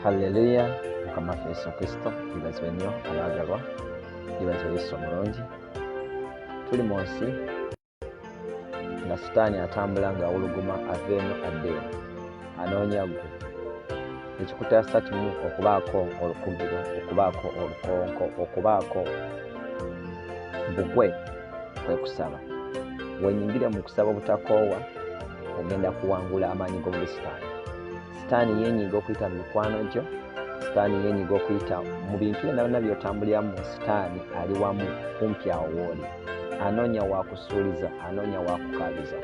Haleluya, Mukama waffe Yesu Kristo ibazibwe nnyo abaagalwa, ibazibwe Yesu omulungi. Tuli mu nsi nga Sitani atambula ng'awuluguma ava eno adda eno, anoonya ggwe. Ekikutaasa kimu okubaako olukugiro, okubaako olukonko, okubaako bugwe kwe kusaba. Wenyingire mu kusaba obutakoowa, ogenda kuwangula amaanyi g'omu Sitani. Sitani yenyiga okuyita mu mikwano gyo, Sitani yenyiga okuyita mu bintu byonna by'otambuliramu. Sitani ali wamu kumpi awo w'oli, anoonya wakusuuliza, anoonya wakukaabiza.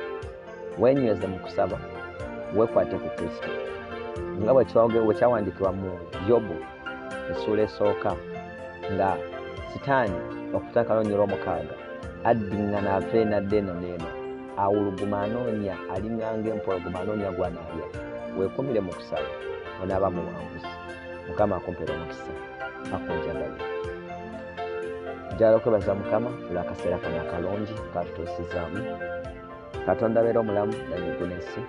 Wenyweze mu kusaba, weekwate ku Kristo nga bwe kyawandiikibwa mu Yobu essula esooka, nga Sitani okutandika lunyiri olw'omukaaga addiŋŋana ava eno adda eno n'eno, awuluguma anoonya, alinganga empologoma anoonya gwanaalya. Weekumire mu kusaba, onaaba muwanguzi. Mukama akumpeera omukisa, akunjagala. Njagala okwebaza Mukama olw'akaseera kano akalungi katutuusizaamu. Katonda abeera omulamu n'eggulu n'ensi.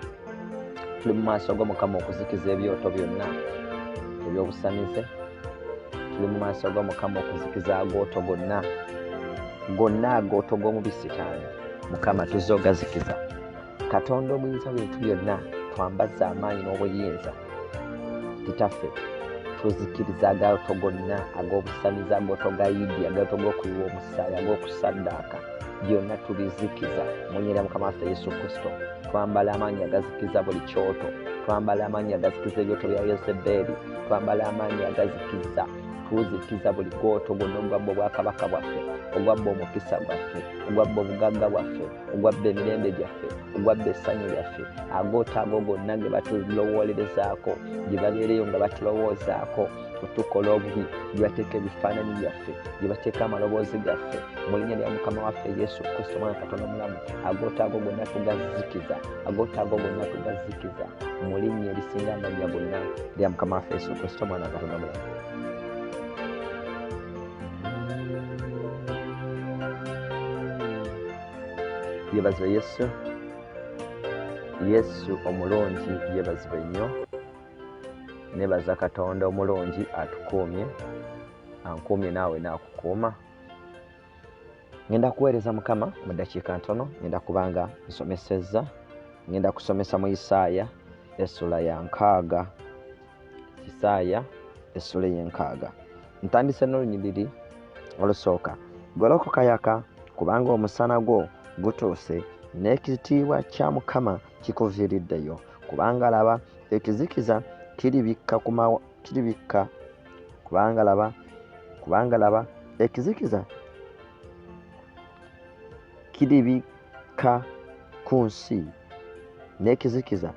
Tuli mu maaso g'Omukama okuzikiza ebyoto byonna eby'obusamize. Tuli mu maaso g'Omukama okuzikiza agooto gonna agooto g'omubi Sitani. Mukama tuzze ogazikiza. Katonda omuyinza bintu byonna, twambaza amaanyi n'obuyinza. Kitaffe tuzikiriza agooto gonna ag'obusamize, agooto ga Idi, agooto g'okuyiwa omusaayi, ag'okusaddaaka, byonna tubizikiza mu nnyina ya Mukama waffe Yesu Kristo. Twambala amaanyi agazikiza buli kyoto, twambala amaanyi agazikiza ebyoto bya Yezeberi, twambala amaanyi agazikiza, tuzikiza buli gooto gonna ogwabba obwakabaka bwaffe, ogwabba omukisa gwaffe, ogwabba obugagga bwaffe, ogwabba emirembe gyaffe, ogwabba essanyu lyaffe. Agooto ago gonna ge batulowoolerezaako, gye babeereyo nga batulowoozaako otukola obubi, gye bateeka ebifaananyi byaffe, gye bateeka amaloboozi gaffe, mu linnya lya Mukama waffe Yesu Kristo Mwana Katonda omulamu. Agooto ago gonna tugazikiza, agooto ago gonna tugazikiza mu linnya erisinga amannya gonna lya Mukama waffe Yesu Kristo Mwana Katonda omulamu. Yebazibwe Yesu, Yesu omulungi yebazibwe nnyo. Nebaza Katonda omulungi atukuumye, ankuumye naawe n'akukuuma. Ngenda kuweereza Mukama mu ddakiika ntono, ngenda kubanga nsomesezza, ngenda kusomesa mu Isaaya essula ya 6. Isaaya essula y'enkaaga. Ntandise n'olunyiriri olusooka. Golokoka yaka, kubanga omusana gwo gutuuse, n'ekitiibwa kya Mukama kikuviiriddeyo. Kubanga laba ekizikiza kiribikka kubanga laba ekizikiza kiribikka ku nsi, n'ekizikiza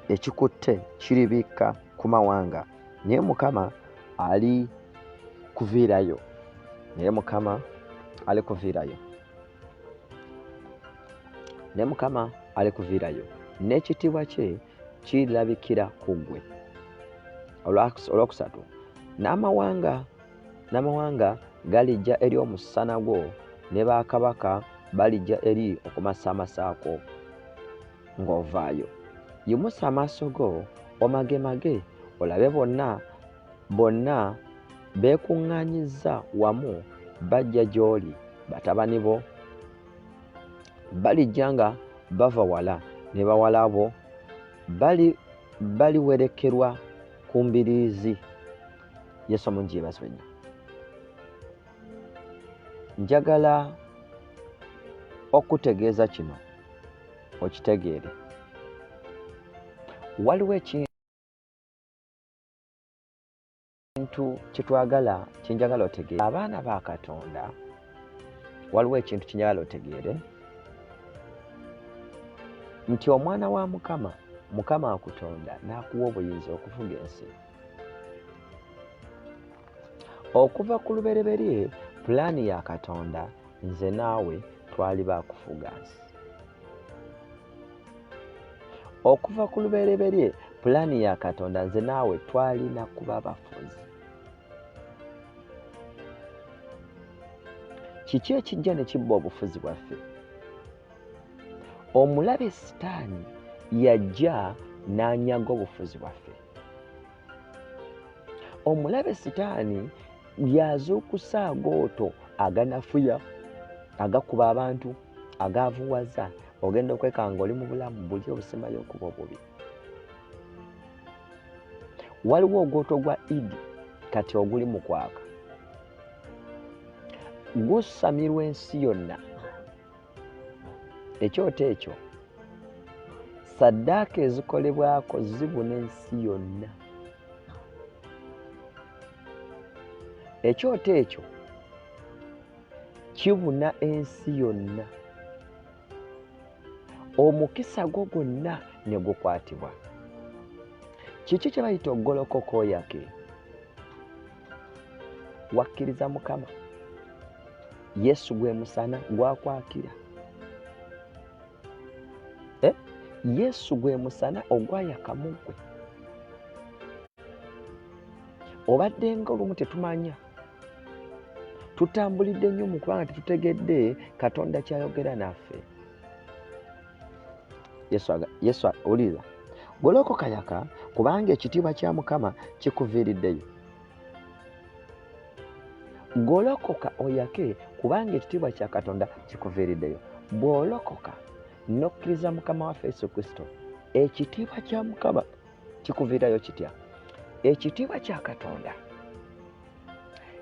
ekikutte kiribikka ku mawanga. Naye Mukama alikuviirayo, naye Mukama alikuviirayo, naye Mukama alikuviirayo, n'ekitiibwa kye kirabikira ku ggwe. Olwokusatu, n'amawanga galijja eri omusana gwo, ne bakabaka balijja eri okumasaamasaako ng'ovaayo. Yimusa amaaso go omagemage, olabe bonna beekuŋŋaanyizza wamu bajja gy'oli. Batabani bo balijja nga bava wala, ne bawala bo baliwerekerwa ku mbiriizi. Yesu omungi yebazibwe nnyo. Njagala okutegeeza kino okitegeere. Waliwo ekintu kyetwagala, kyenjagala otegeere. Abaana ba Katonda, waliwo ekintu kyenjagala otegeere, nti omwana wa Mukama akutonda n'akuwa obuyinza okuvuga ensi. Okuva ku lubereberye, pulaani ya Katonda nze naawe twali baakufuga nsi. Okuva ku lubereberye, pulaani ya Katonda nze naawe twalina kuba bafuzi. Kiki ekijja ne kibba obufuzi bwaffe? Omulabe Sitani yajja n'anyaga obufuzi bwaffe. Omulabe Sitani yazuukusa agooto aganafuya, agakuba abantu, agaavuwaza, ogenda okwekanga oli mu bulamu buli obusembayo okuba obubi. Waliwo ogooto gwa Idi kati oguli mu kwaka, gusamirwa ensi yonna. Ekyoto ekyo saddaaka ezikolebwako zibuna ensi yonna. Ekyoto ekyo kibuna ensi yonna. Omukisa gwo gwonna ne gukwatibwa. Kiki kye bayita ogolokoka oyake? Wakkiriza Mukama, Yesu gwe musana gwakwakira. Yesu gwe musana ogwayaka mu ggwe. Obadde nga olumu tetumanya, tutambulidde nnyo mu kubanga tetutegedde Katonda kyayogera naffe. Yesu olira golokoka yaka kubanga ekitiibwa kya Mukama kikuviiriddeyo. Golokoka oyake kubanga ekitiibwa kya Katonda kikuviiriddeyo. Bw'olokoka n'okkiriza Mukama waffe Yesu Kristo, ekitiibwa kya Mukama kikuviirayo kitya? Ekitiibwa kya Katonda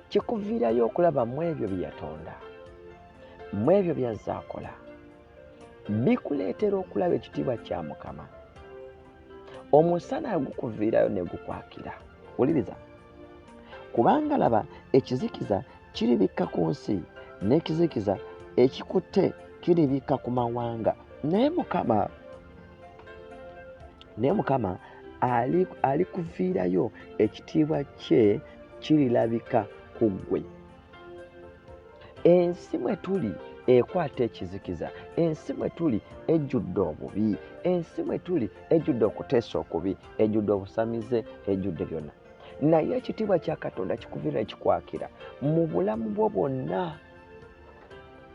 kikuviirayo okulaba mu ebyo bye yatonda, mu ebyo by'azze akola. Bikuleetera okulaba ekitiibwa kya Mukama. Omusana gukuviirayo ne gukwakira. Wuliriza, kubanga laba ekizikiza kiribikka ku nsi, n'ekizikiza ekikutte kiribikka ku mawanga. Naye Mukama alikuviirayo, ekitiibwa kye kirirabika ku ggwe. Ensi mwe tuli ekwata ekizikiza, ensi mwe tuli ejjudde obubi, ensi mwe tuli ejjudde okuteesa okubi, ejjudde obusamize, ejjudde byonna. Naye ekitiibwa kya Katonda kikuviira kikwakira mu bulamu bwo bwonna,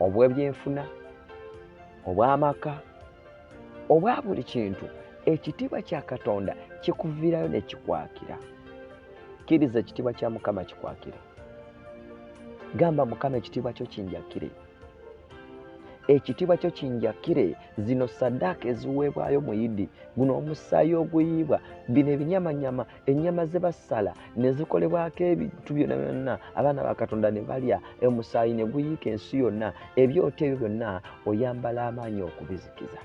obw'ebyenfuna, obw'amaka, obwa buli kintu. Ekitiibwa kya Katonda kikuviirayo ne kikwakira. Kkiriza ekitiibwa kya Mukama kikwakira. Gamba Mukama, ekitiibwa kyo kinjakire. Ekitiibwa kyo kinjakire. Zino saddaaka eziweebwayo mu Idi, guno omusaayi oguyiibwa, bino ebinyamanyama, ennyama ze basala ne zikolebwako ebintu byonna byonna, abaana ba Katonda ne balya, omusaayi ne guyiika ensi yonna. Ebyoto ebyo byonna oyambala amaanyi okubizikiza.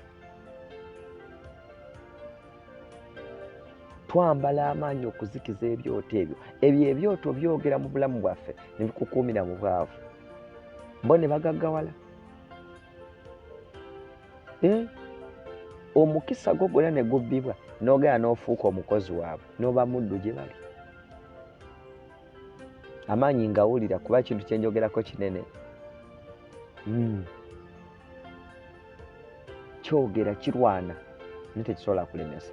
Twambala amaanyi okuzikiza ebyoto ebyo. Ebyo ebyoto byogera mu bulamu bwaffe ne bikukuumira mu bwavu. Bo ne bagaggawala. Omukisa gwo gwonna ne gubbibwa, n'ogenda n'ofuuka omukozi waabwe, n'oba muddu gye bali. Amaanyi ngawulira kuba ekintu kye njogerako kinene. Kyogera kirwana naye tekisobola kulemesa.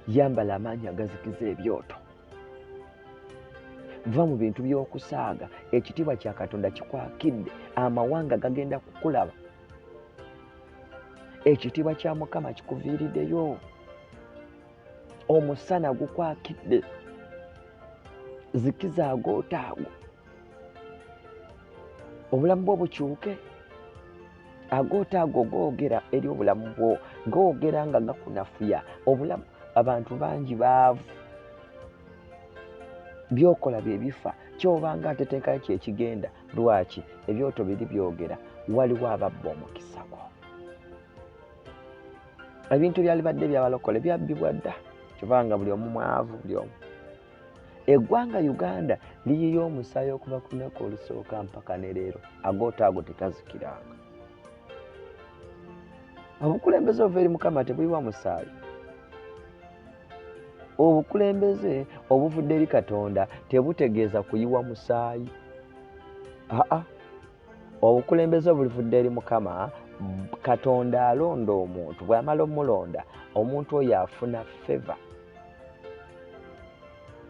Yambala amaanyi agazikiza ebyoto. Va mu bintu by'okusaaga. Ekitiibwa kya Katonda kikwakidde. Amawanga gagenda kukulaba. Ekitiibwa kya Mukama kikuviiriddeyo. Omusana gukwakidde. Zikiza agooto ago. Obulamu bwo bukyuke. Agooto ago googera eri obulamu bwo. Googera nga gakunafuya. Obulamu abantu bangi baavu. Byokola bye bifa. Kyobanga ateteekayo kye kigenda. Lwaki? Ebyoto biri byogera. Waliwo ababba omukisa gwo. Ebintu byalibadde byabalokole byabbibwa dda. Kyobanga buli omu mwavu, buli omu. Eggwanga Uganda liyiyo omusaayi okuva ku lunaku olusooka mpaka ne leero. Agooto ago tekazikiranga. Obukulembeze obuva eri Mukama tebuyiwa musaayi. Obukulembeze obuvudde eri Katonda tebutegeeza kuyiwa musaayi. Obukulembeze obuvudde eri Mukama, Katonda alonda omuntu. Bw'amala omulonda, omuntu oyo afuna feva.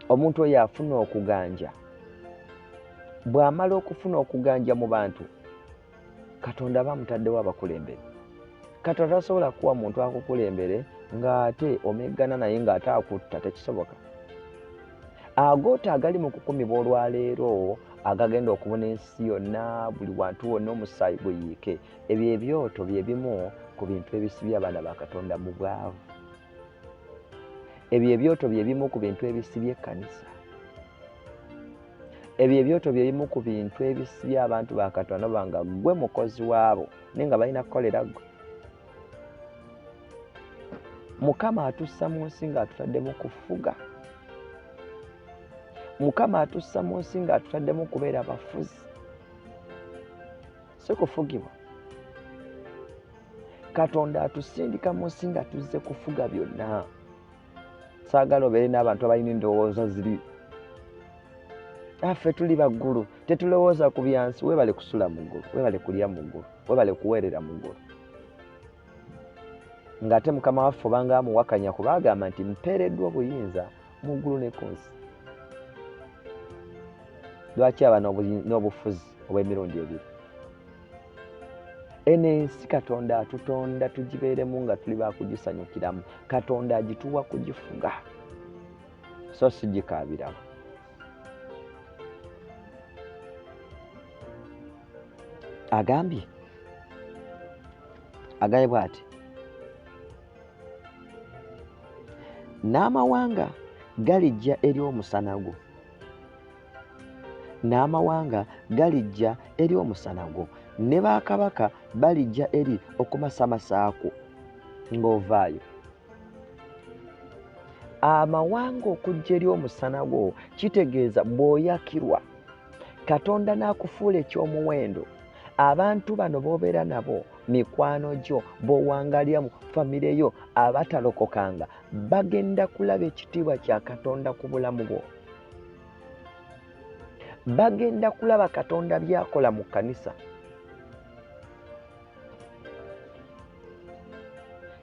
Omuntu oyo afuna okuganja. Bw'amala okufuna okuganja mu bantu, Katonda aba mutaddewo abakulembeze. Katonda tasobola kuwa muntu akukulembere ng'ate omeggana naye ng'ate akutta, tekisoboka. Agoota agali mu kukumibwa olwaleero agagenda okubona ensi yonna, buli wantu wonna omusaayi guyiike, ebyo ebyoto bye bimu ku bintu ebisibye abaana ba Katonda mu bwavu. Ebyo ebyoto bye bimu ku bintu ebisibye ekkanisa. Ebyo ebyoto bye bimu ku bintu ebisibye abantu ba Katonda banga gwe mukozi waabo naye nga balina kukolera gwe. Mukama atussa mu nsi ng'atutaddemu kufuga. Mukama atussa mu nsi ng'atutaddemu kubeera bafuzi, si kufugibwa. Katonda atusindika mu nsi nga tuzze kufuga byonna. Saagala obeere n'abantu abalina endowooza ziri. Affe tuli baggulu, tetulowooza ku byansi. Weebale kusula mu ggulu, weebale kulya mu ggulu, weebale kuweerera mu ggulu. Ng'ate Mukama waffe obanga amuwakanya kuba agamba nti mpeereddwa obuyinza mu ggulu ne ku nsi. Lwaki aba n'obufuzi obw'emirundi ebiri? Eno ensi Katonda atutonda tugibeeremu nga tuli bakugisanyukiramu. Katonda agituwa kugifuga, so si gikaabiramu. Agambye bw'ati, n'amawanga galijja eri omusana gwo. N'amawanga galijja eri omusana gwo, ne bakabaka balijja eri okumasamasa kwo ng'ovaayo. Amawanga okujja eri omusana gwo kitegeeza bw'oyakirwa, Katonda n'akufuula ekyomuwendo. Abantu bano b'obeera nabo, mikwano gyo, b'owangalya mu famire yo, abatalokokanga, bagenda kulaba ekitiibwa kya Katonda ku bulamu bwo. Bagenda kulaba Katonda by'akola mu kkanisa.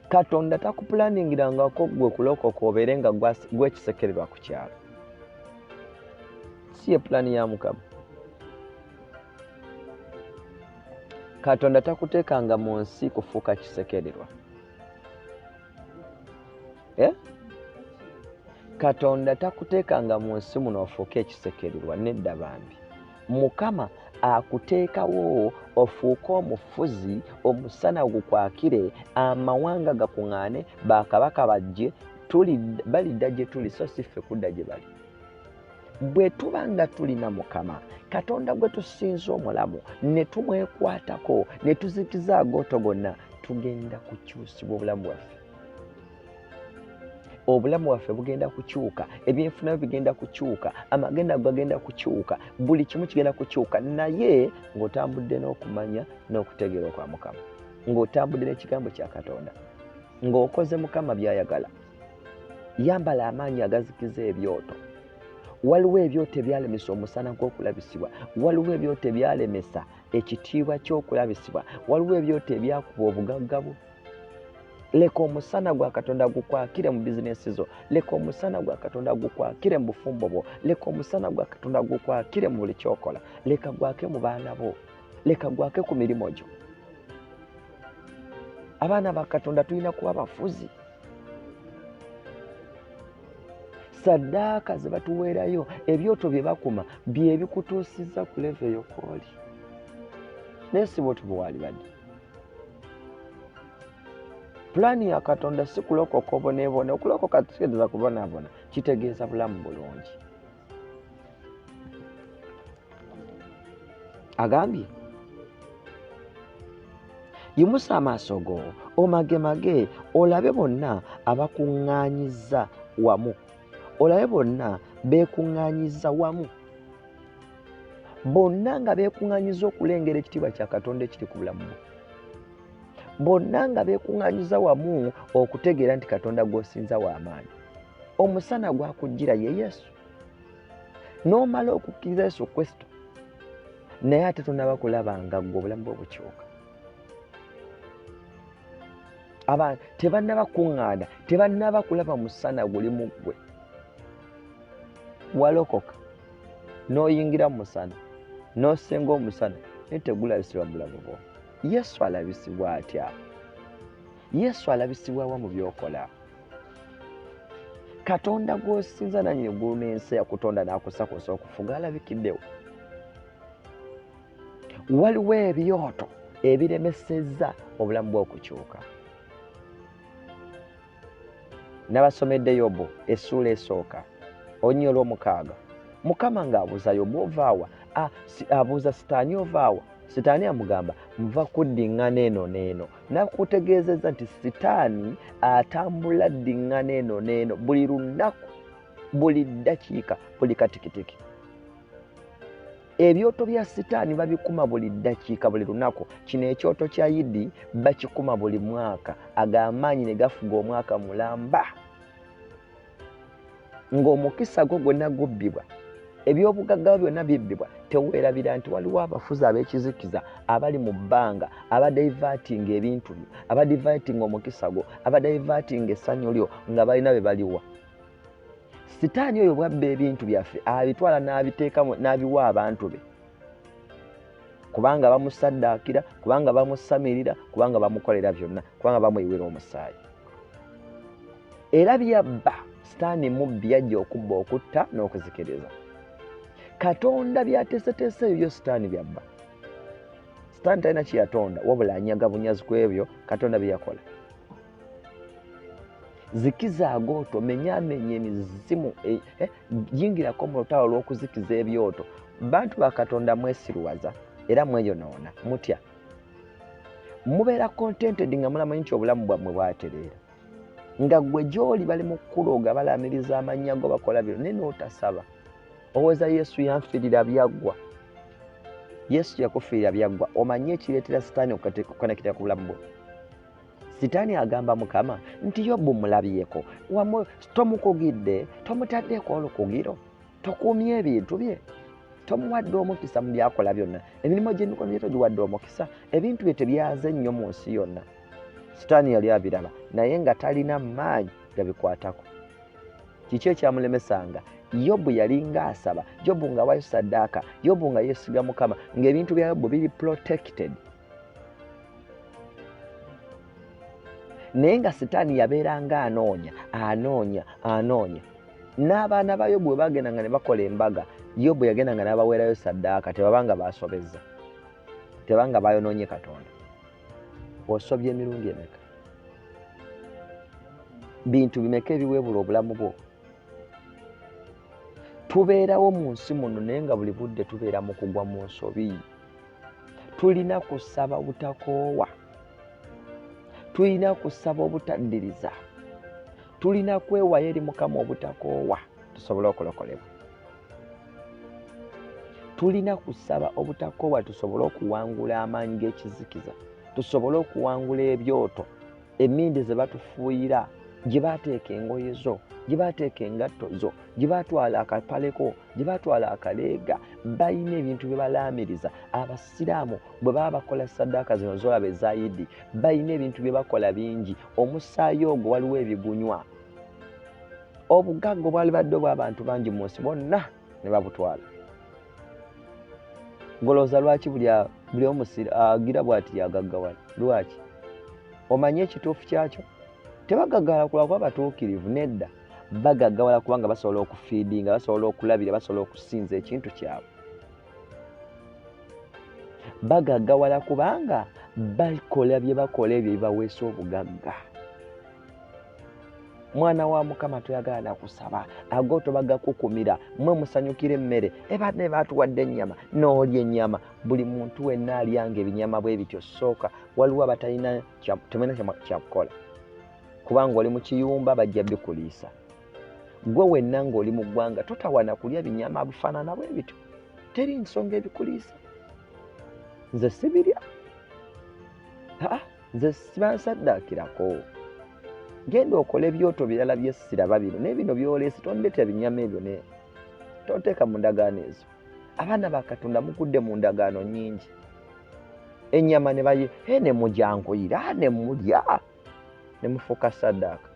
Katonda takupulaningirangako gwe kulokoka obeere nga gwekisekererwa ku kyalo. Si ye pulaani ya Mukama. Katonda takuteekanga mu nsi kufuuka kisekererwa. Katonda takuteekanga mu nsi muno ofuuke ekisekererwa, nedda bambi. Mukama akuteekawo ofuuke omufuzi, omusana gukwakire, amawanga gakuŋŋaane, bakabaka bajje, balidda gye tuli so si ffe kudda gye bali. Bwe tuba nga tulina Mukama Katonda gwe tusinza omulamu, ne tumwekwatako, ne tuzikiza agooto gonna, tugenda kukyusibwa obulamu bwaffe. Obulamu bwaffe bugenda kukyuka, ebyenfuna bigenda kukyuka, amagenda gagenda kukyuka, buli kimu kigenda kukyuka, naye ng'otambudde n'okumanya n'okutegeera okwa Mukama, ng'otambudde n'ekigambo kya Katonda, ng'okoze Mukama by'ayagala. Yambala amaanyi agazikiza ebyoto. Waliwo ebyoto ebyalemesa omusana gw'okulabisibwa, waliwo ebyoto ebyalemesa ekitiibwa ky'okulabisibwa, waliwo ebyoto ebyakuba obugagga bwo. Leka omusana gwa Katonda gukwakire mu bizinesi zo, leka omusana gwa Katonda gukwakire mu bufumbo bwo, leka omusana gwa Katonda gukwakire mu buli kyokola, leka gwake mu baana bo, leka gwake ku mirimu gyo. Abaana ba Katonda tulina kuba bafuzi. Saddaaka ze batuweerayo, ebyoto bye bakuma bye bikutuusizza ku level eyo kw'oli. Naye si bwe tubuwaali badde. Pulaani ya Katonda si kulokoka oboneebone. Okulokoka kitegeeza kubonaabona, kitegeeza bulamu bulungi. Agambye, yimusa amaaso go omagemage olabe bonna abakuŋŋaanyizza wamu. Olabe bonna beekuŋŋaanyizza wamu. Bonna nga beekuŋŋaanyizza okulengera ekitiibwa kya Katonda ekiri ku bulamu bwo. Bonna nga beekuŋŋaanyiza wamu okutegeera nti Katonda gw'osinza w'amaanyi. Omusana gwakujjira ye Yesu. N'omala okukkiriza Yesu Kristo, naye ate tonaba kulabanga gwe obulamu bwe bukyuka. Abantu tebannaba kuŋŋaana, tebannaba kulaba musana guli mu ggwe. Walokoka n'oyingira mu musana, n'osenga omusana, naye tegulabisibwa mu bulamu bwo. Yesu alabisibwa atya? Yesu alabisibwawa mu byokola. Katonda gw'osinza nannyini eggulu n'ensi yakutonda n'akusakusa okufuga alabikiddewo. Waliwo ebyoto ebiremesezza obulamu bw'okukyuka. Nabasomedde Yobu essuula esooka olunyiriri olw'omukaaga. Mukama ng'abuuza Yobu ovaawa? Abuuza Sitani ovaawa? Sitani amugamba nva kuddiŋŋana eno n'eno. Nakutegeezezza nti Sitani atambula ddiŋŋana eno n'eno buli lunaku, buli ddakiika, buli katikitiki. Ebyoto bya Sitani babikuma buli ddakiika, buli lunaku. Kino ekyoto kya Yidi bakikuma buli mwaka. Agamanyi ne gafuga omwaka mulamba. Ng'omukisa gwo gwonna gubbibwa, ebyobugagga byonna bibbibwa, teweerabira nti waliwo abafuzi ab'ekizikiza abali mu bbanga abadaivatinga ebintu byo, abadaivatinga omukisa gwo, abadaivatinga essanyu lyo nga balina be baliwa. Sitaani oyo bwabba ebintu byaffe abitwala n'abiteekamu n'abiwa abantu be, kubanga bamusaddaakira, kubanga bamusamirira, kubanga bamukolera byonna, kubanga bamuyiwera omusaayi. Era byabba Sitaani mubbi yajja okubba, okutta n'okuzikiriza. Katonda byateeseteese ebyo Sitaani byabba. Sitaani talina kyeyatonda wabula anyaga bunyazi ku ebyo Katonda bye yakola. Zikiza agooto, menyaamenya emizimu, yingirako mu lutalo olw'okuzikiza ebyoto. Bantu ba Katonda mwesiruwaza era mweyonoona mutya. Mubeera contented nga mulamanyi nti obulamu bwammwe bwatereera. Nga gwe gy'oli bali mu kkuloga balamiriza amannya go bakola bino naye n'otasaba. Owooza Yesu yanfiirira byaggwa. Yesu yakufiirira byaggwa. Omanye ekireetera Sitaani okukonekitira ku bulamu bwo. Sitaani agamba Mukama nti Yobu mulabyeko, tomukugidde, tomutaddeeko olukugiro, tokuumye ebintu bye, tomuwadde omukisa mu byakola byonna. Emirimu gy'emikono togiwadde omukisa, ebintu bye tebyaze nnyo mu nsi yonna. Sitaani yali abiraba naye nga talina maanyi gabikwatako. Kiki ekyamulemesanga? Yobu yali ng'asaba, Yobu nga waayo ssaddaaka, Yobu nga yeesiga Mukama, ng'ebintu bya Yobu biri protected. Naye nga Sitaani yabeeranga anoonya. N'abaana ba Yobu bwe bagendanga ne bakola embaga, Yobu yagendanga n'abaweerayo ssaddaaka, tebabanga baasobezza, tebanga bayonoonye Katonda. Osobye emirundi emeka? Bintu bimeka ebiweebula obulamu bwo? Tubeerawo mu nsi muno naye nga buli budde tubeera mu kugwa mu nsobi. Tulina kusaba butakoowa. Tulina kusaba obutaddiriza. Tulina kwewaayo eri Mukama obutakoowa tusobole okulokolebwa. Tulina kusaba obutakoowa tusobole okuwangula amaanyi g'ekizikiza, tusobole okuwangula ebyoto, emmindi ze batufuuyira, gye baateeka engoye zo, gye baateeka engatto zo, gye baatwala akapaleko, gye baatwala akaleega. Balina ebintu bye balaamiriza. Abasiraamu bwe baba bakola ssaddaaka zino zolaba eza Yidi, balina ebintu bye bakola bingi. Omusaayi ogwo waliwo ebigunywa. Obugagga obwali badde obw'abantu bangi mu nsi bonna ne babutwala. Ngolooza lwaki buli omusiri agira bw'ati yagaggawala? Lwaki? Omanye ekituufu kyakyo? Tebagaggawala kulwa batuukirivu, nedda. Bagaggawala kubanga basobola okufiidinga, basobola okulabira, basobola okusinza ekintu kyabwe. Bagaggawala kubanga bakola bye bakola ebyo ebibaweesa obugagga. Mwana wa Mukama toyagala nakusaba, agooto bagakukumira, mmwe musanyukira emmere, ne baatuwadde ennyama, n'olya ennyama. Buli muntu wenna alyanga ebinyama bwe bityo. Sooka waliwo abatalina kyakukola, kubanga oli mu kiyumba bajja bikuliisa. Gwe wenna ng'oli mu ggwanga totawana kulya binyama bifaanana bwe bityo. Teri nsonga ebikuliisa. Nze sibirya, nze sibansaddaakirako. Genda okola ebyoto birala bye siraba bino, naye bino byoleese tondeeta binyama ebyo ne tonteeka mu ndagaano ezo. Abaana ba Katonda mukudde mu ndagaano nnyingi. Ennyama ne mujyankuyira, ne mulya, ne mufuuka ssaddaaka.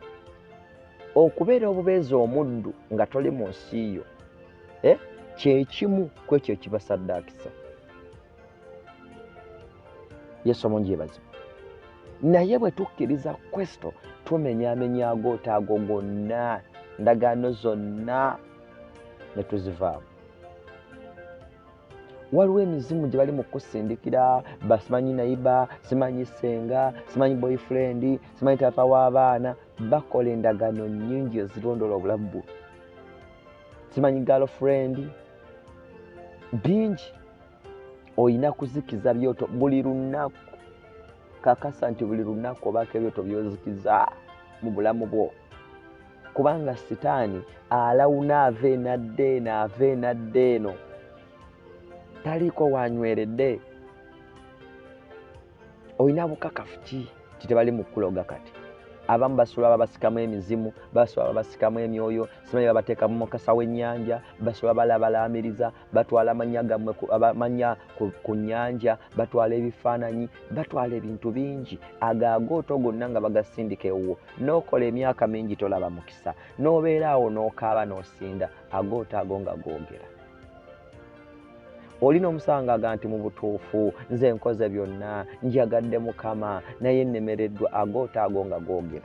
Okubeera obubeezi omuddu nga toli mu nsi yo, kye kimu ku ekyo ekibasaddaakisa. Yesu omungi yeebazibwe. naye bwe tukkiriza Kristo tumenyaamenya agootago gonna, ndagaano zonna ne tuzivaamu. Waliwo emizimu gye bali mu kusindikira, basimanyi nayiba, simanyi senga, simanyi boyfriend, simanyi taata w'abaana, bakola endagaano nnyingi ezirondoola obulamu bwo. Simanyi girlfriend, bingi. Olina kuzikiza byoto buli lunaku. Kakasa nti buli lunaku obaako ebyoto by'ozikiza mu bulamu bwo. Kubanga Sitani alawuna ave nadde eno. Taliiko wanyweredde. Olina bukakafu ki tebali mu kuloga kati? Abamu basobola babasikamu emizimu, basobola babasikamu emyoyo, simanyi babateeka mu mukasa w'ennyanja, basobola balabalaamiriza, batwala amannya gammwe ku nnyanja, batwala ebifaananyi, batwala ebintu bingi. Agagooto gonna nga bagasindika ewuwo. N'okola emyaka mingi tolaba mukisa. N'obeera awo n'okaaba n'osinda, agooto ago nga googera. Olina omusanga aga nti mu butuufu nze nkoze byonna, njagadde Mukama naye nnemereddwa, agooto ago nga googera.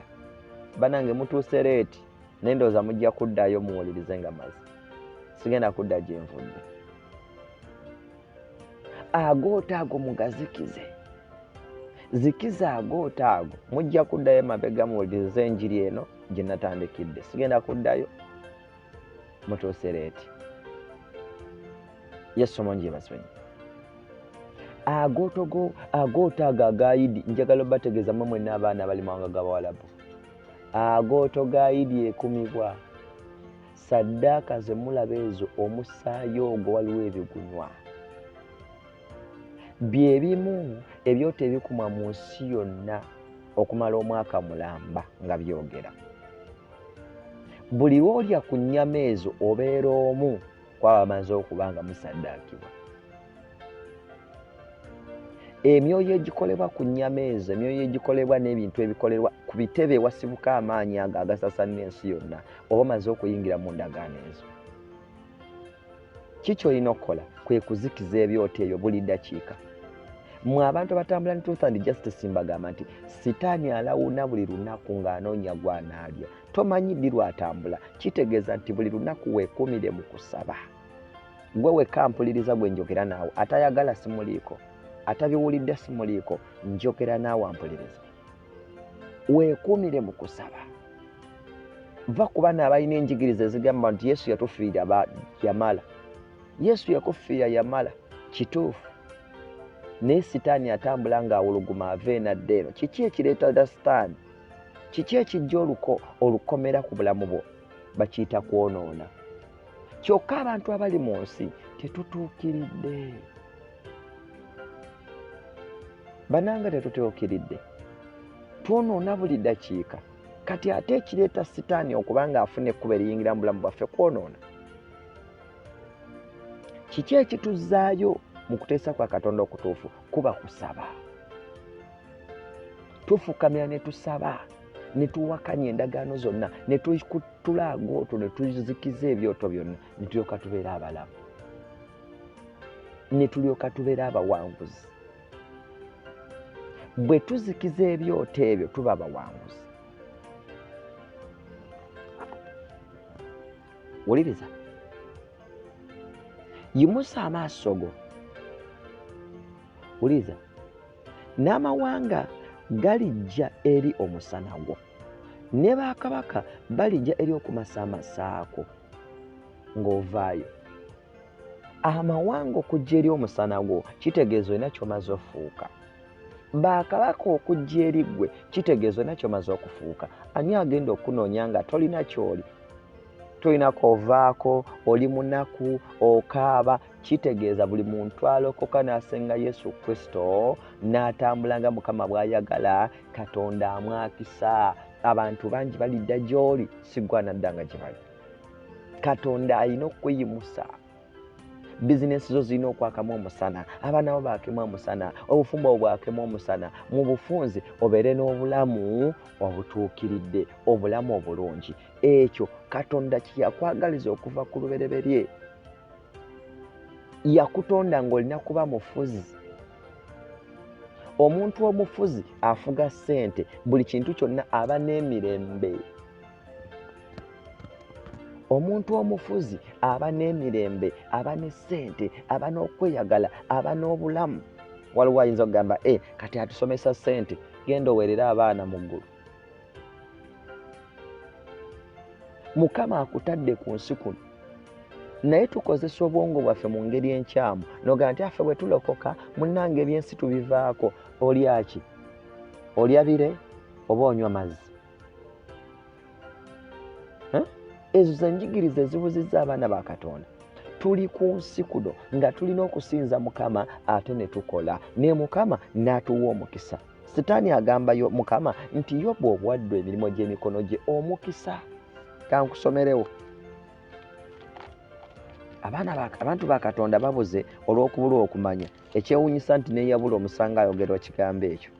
Banange mutuuse leeti, naye ndowooza mujja kuddayo muwulirize nga maze. Sigenda kudda gye nvudde. Agooto ago mugazikize. Zikiza agooto ago. Mujja kuddayo emabega muwulirize enjiri eno gye natandikidde. Sigenda kuddayo. Mutuuse leeti. Yesu omungi yebazibwe. Agooto ago agayidi, njagala bategeeza mwenna abaana abali mu mawanga g'Abawalabu. Agooto gayidi ekumibwa. Saddaaka ze mulaba ezo, omusaayi ogwo waliwo ebigunywa. Bye bimu ebyoto ebikumwa mu nsi yonna okumala omwaka mulamba nga byogera. Buli lw'olya ku nnyama ezo obeera omu kwaba bamaze okuba nga musaddaakibwa. Emyoyo egikolebwa ku nnyama ezo, emyoyo egikolebwa n'ebintu ebikolerwa ku bitebe ewasibuka amaanyi ago agasasanira ensi yonna, oba omaze okuyingira mu ndagaano ezo. Kiki olina okukola? Kwe kuzikiza ebyoto ebyo buli ddakiika. Mmwe abantu abatambula ne Truth and Justice mbagamba nti Sitani alawuna buli lunaku ng'anoonya gw'anaalya. Tomanyi ddi lw'atambula. Kitegeeza nti buli lunaku weekuumire mu kusaba. Gwe wekka mpuliriza gwe njogera naawe, atayagala simuliiko, atabiwulidde simuliiko, njogera naawe ampuliriza. Weekuumire mu kusaba. Va ku bana abalina enjigiriza ezigamba nti Yesu yatufiira yamala. Yesu yakufiira yamala, kituufu. Naye Sitani atambula ng'awuluguma ave nadde eno. Kiki ekireeta Sitani? Kiki ekijja olukomera ku bulamu bwo? Bakiyita kwonoona. Kyokka abantu abali mu nsi tetutuukiridde. Bananga tetutuukiridde. Twonoona buli ddakiika. Kati ate ekireeta Sitani okuba ng'afuna ekkubo eriyingira mu bulamu bwaffe kwonoona. Kiki ekituzzaayo mu kuteesa kwa Katonda okutuufu? Kuba kusaba. Tufukamira ne tusaba, ne tuwakanya endagaano zonna, ne tukutula agooto, ne tuzikiza ebyoto byonna, ne tulyoka tubeera abalamu. Ne tulyoka tubeera abawanguzi. Bwe tuzikiza ebyoto ebyo tuba abawanguzi. Wuliriza. Yimusa amaaso go. Wuliriza. N'amawanga galijja eri omusana gwo, ne bakabaka balijja eri okumasaamasaako ng'ovaayo. Amawanga okujja eri omusana gwo kitegeeza olina ky'omaze ofuuka. Bakabaka okujja eri ggwe kitegeeza olina ky'omaze okufuuka. Ani agenda okunoonya nga tolina ky'oli? Tolina kovaako, oli munaku, okaaba. Kitegeeza buli muntu alokoka n'asenga Yesu Kristo n'atambula nga Mukama bw'ayagala, Katonda amwakisa. Abantu bangi balidda gy'oli, siggwa naddanga gye bali. Katonda alina okweyimusa. Bizinesi zo zirina okwakamu omusana, abaana bo baakemu omusana, obufumbo bwo bwakemu omusana. Mu bufunze obeere n'obulamu obutuukiridde, obulamu obulungi. Ekyo Katonda kye yakwagaliza okuva ku lubereberye. Yakutonda ng'olina kuba mufuzi. Omuntu omufuzi afuga ssente, buli kintu kyonna aba n'emirembe. Omuntu omufuzi aba n'emirembe, aba ne ssente, aba n'okweyagala, aba n'obulamu. Waliwo ayinza okugamba kati atusomesa ssente, genda oweerera abaana mu ggulu. Mukama akutadde ku nsi kuno, naye tukozesa obwongo bwaffe mu ngeri enkyamu noga nti affe bwe tulokoka munnange ebyensi tubivaako. Olya ki? Olya bire oba onywa mazzi? Ezo ze njigiriza ezibuzizza abaana ba Katonda. Tuli ku nsi kuno nga tulina okusinza Mukama ate ne tukola, ne Mukama n'atuwa omukisa. Sitani agamba Mukama nti Yobu obwaddwa emirimu gy'emikono gye omukisa. Kankusomerewo. Abantu ba Katonda babuze olw'okubulwa okumanya. Ekyewuunyisa nti n'eyabula omusanga ayogerwa kigambo ekyo.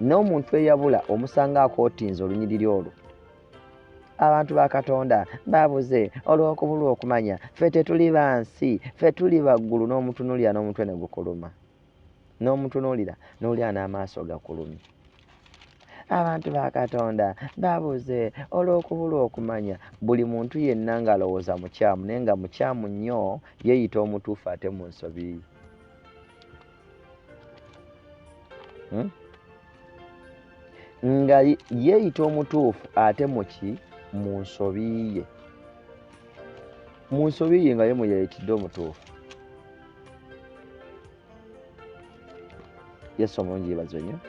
N'omuntu eyabula omusanga akootinza olunyiriri olwo. Abantu ba Katonda babuze olw'okubulwa okumanya. Ffe tetuli bansi, ffe tuli baggulu. N'omutunuulira n'omutwe ne gukuluma. N'omutunuulira n'olya n'amaaso gakulumye. Abantu ba Katonda babuze olw'okubulwa okumanya. Buli muntu yenna ng'alowooza mukyamu, naye nga mukyamu nnyo yeeyita omutuufu ate mu nsobi. Nga yeeyita omutuufu ate mu nsobi ye. Mu nsobi ye nga ye mwe yeeyitidde omutuufu. Yesu omulungi yeebazwe nnyo.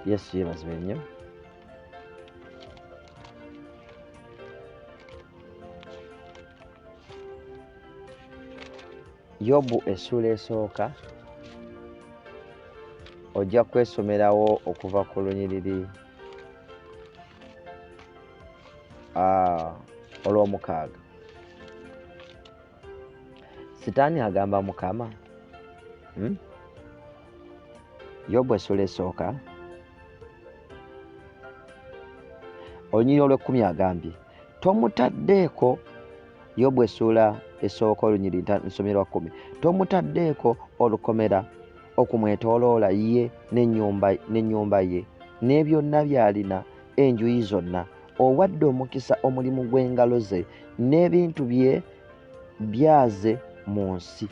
Yesu yeebazwe nnyo. Yobu essula esooka ojja kwesomerawo okuva ku lunyiriri olw'omukaaga. Sitani agamba Mukama, Yobu essula esooka olunyiriri olw'ekkumi agambye tomutaddeeko. Yobu essula esooka olunyiriri nsomera 10. Tomutaddeeko olukomera okumwetooloola ye n'ennyumba ye ne byonna by'alina enjuyi zonna. Owadde omukisa omulimu gw'engalo ze n'ebintu bye byaze mu nsi.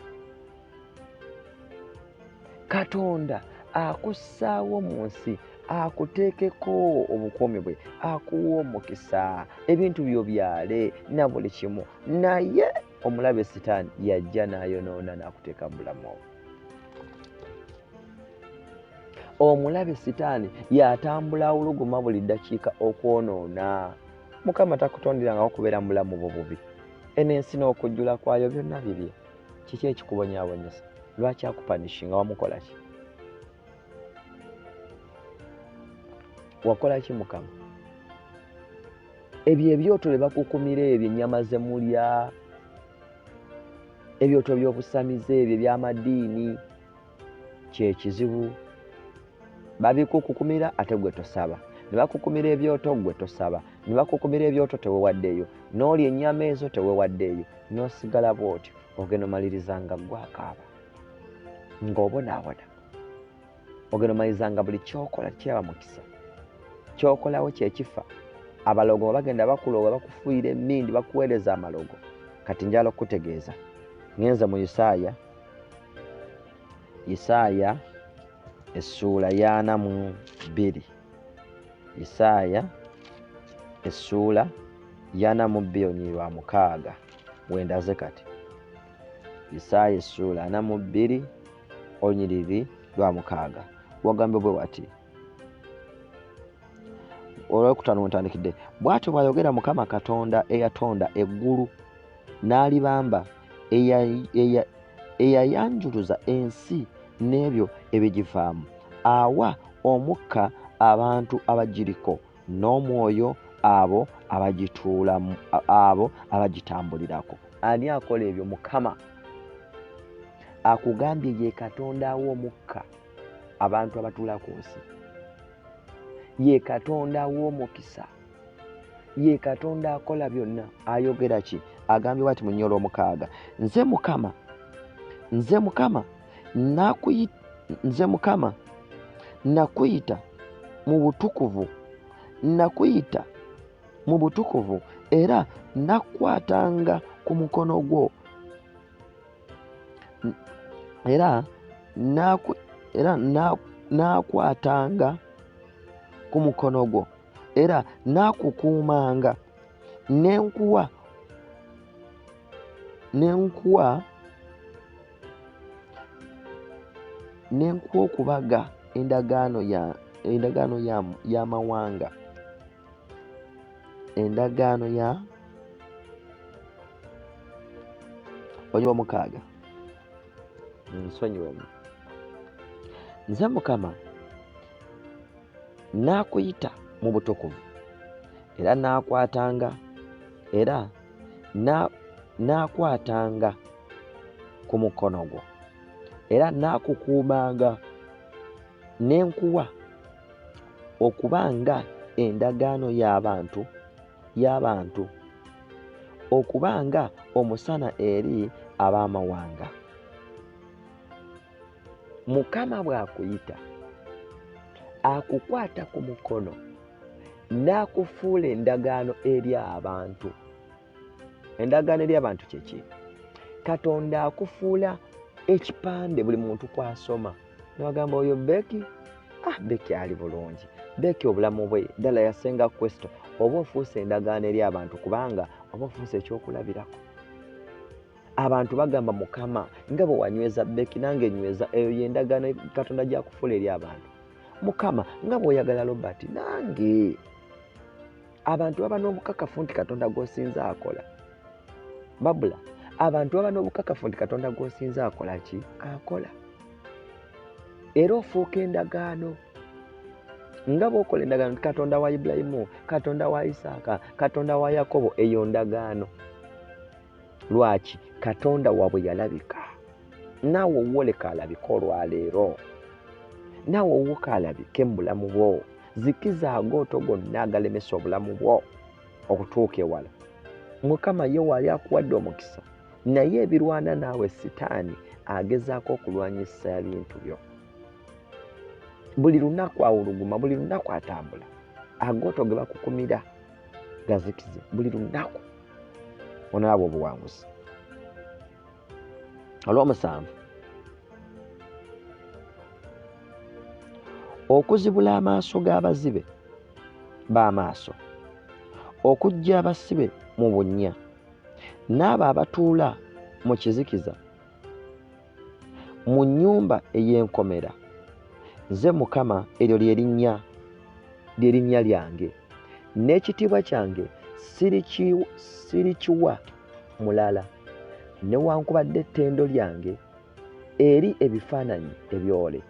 Katonda akussaawo mu nsi, akuteekeko obukuumi bwe, akuwa omukisa, ebintu byo byale na buli kimu. Naye omulabe Sitani yajja n'ayonoona n'akuteeka mu bulamu obwo. Omulabe Sitani yatambula awuluguma buli ddakiika okwonoona. Mukama takutonderanga okubeera mu bulamu bwo bubi. Enensi n'okujjula kwayo byonna bibye. Kiki ekikubonyaabonyesa? Lwaki akupanishinga? Wamukola ki? Wakola ki Mukama? Ebyo ebyoto bye bakukumira ebyo ennyama ze mulya, ebyoto by'obusamize ebyo eby'amadiini, kye kizibu. Babikukukumira ate gwe tosaba. Ne bakukumira ebyoto gwe tosaba. Ne bakukumira ebyoto tewewaddeeyo. N'olya ennyama ezo tewewaddeeyo. N'osigala bw'otyo ogenda omalirizanga gwakaaba ng'obonaabona. Ogenda omalirizanga buli kyokola kiraba mukisa. Kyokolawo kyekifa. Abalogo bagenda bakuloga bakufuuyira emmindi bakuweereza amalogo. Kati njala okutegeeza. Ngenze mu Isaaya essula 42. Isaaya essula 42 olunyiriri lwa 6 wendaze kati. Isaaya essula 42 olunyiriri lwa 6 wagambe bwe wati. Olwokutaano ntandikidde. Bw'atyo bw'ayogera Mukama Katonda eyatonda eggulu n'alibamba, eyayanjuluza ensi n'ebyo ebigivaamu, awa omukka abantu abagiriko n'omwoyo abo abagitambulirako. Ani akola ebyo? Mukama. akugambye ye Katonda w'omukka abantu abatuula ku nsi, ye Katonda w'omukisa, ye Katonda akola byonna. Ayogera ki? Agambye bw'ati mu nnyolo 6, nze Mukama nakuyita mu butukuvu, era nakwatanga ku mukono gwo, era nakukuumanga, nenkuwa okubaga endagaano y'amawanga, endagaano ya onyo 6. Nsonyiwemu. Nze Mukama nakuyita mu butukuvu, era nakwatanga ku mukono gwo, era nakukuumanga, nenkuwa okubanga endagaano y'abantu, okubanga omusana eri ab'amawanga. Mukama bw'akuyita akukwata ku mukono, n'akufuula endagaano eri abantu. Endagaano eri abantu kyeki? Katonda akufuula ekipande buli muntu kwasoma, n'agamba oyo Beki, Beki ali bulungi, Beki obulamu bwe ddala yasenga Kristo. Oba ofuuse endagaano eri abantu, kubanga oba ofuuse ekyokulabirako. Abantu bagamba Mukama nga bwe wanyweza Beki nange nyweza. Eyo y'endagaano Katonda gy'akufuula eri abantu. Mukama nga bw'oyagala Robert nange. Abantu baba n'obukakafu nti Katonda gw'osinza akola. Babula, abantu baba n'obukakafu nti Katonda gw'osinza akola ki? Akola. Era ofuuka endagaano. Nga bw'okola endagaano nti Katonda wa Ibulayimu, Katonda wa Isaaka, Katonda wa Yakobo, eyo ndagaano. Lwaki? Katonda waabwe yalabika. Naawe owoleka alabika olwaleero. Naawe owuka alabike mu bulamu bwo. Zikiza agooto gonna agalemesa obulamu bwo okutuuka ewala. Mukama ye wali akuwadde omukisa, naye ebirwana naawe Sitani agezaako okulwanyisa ebintu byo. Buli lunaku awuluguma, buli lunaku atambula. Agooto ge bakukumira gazikize buli lunaku. Onalaba obuwanguzi. Olw'omusanvu, okuzibula amaaso g'abazibe b'amaaso, okuggya abasibe mu bunnya, n'abo abatuula mu kizikiza, mu nnyumba ey'enkomera. Nze Mukama eryo ly'erinnya lyange, n'ekitiibwa kyange sirikiwa mulala, newankubadde ettendo lyange eri ebifaananyi ebyole.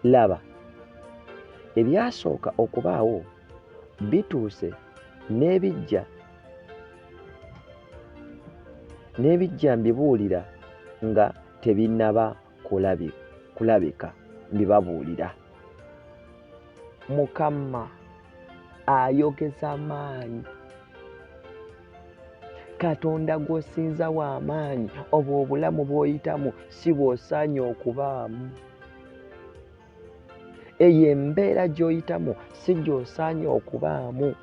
Laba, ebyasooka okubaawo bituuse, n'ebijja mbibuulira nga tebinnaba kulabika, mbibabuulira. Mukama ayogeza amaanyi. Katonda gw'osinza w'amaanyi. Obwo obulamu bw'oyitamu si bw'osaanye okubaamu. Eyo embeera gy'oyitamu si gy'osaanye okubaamu.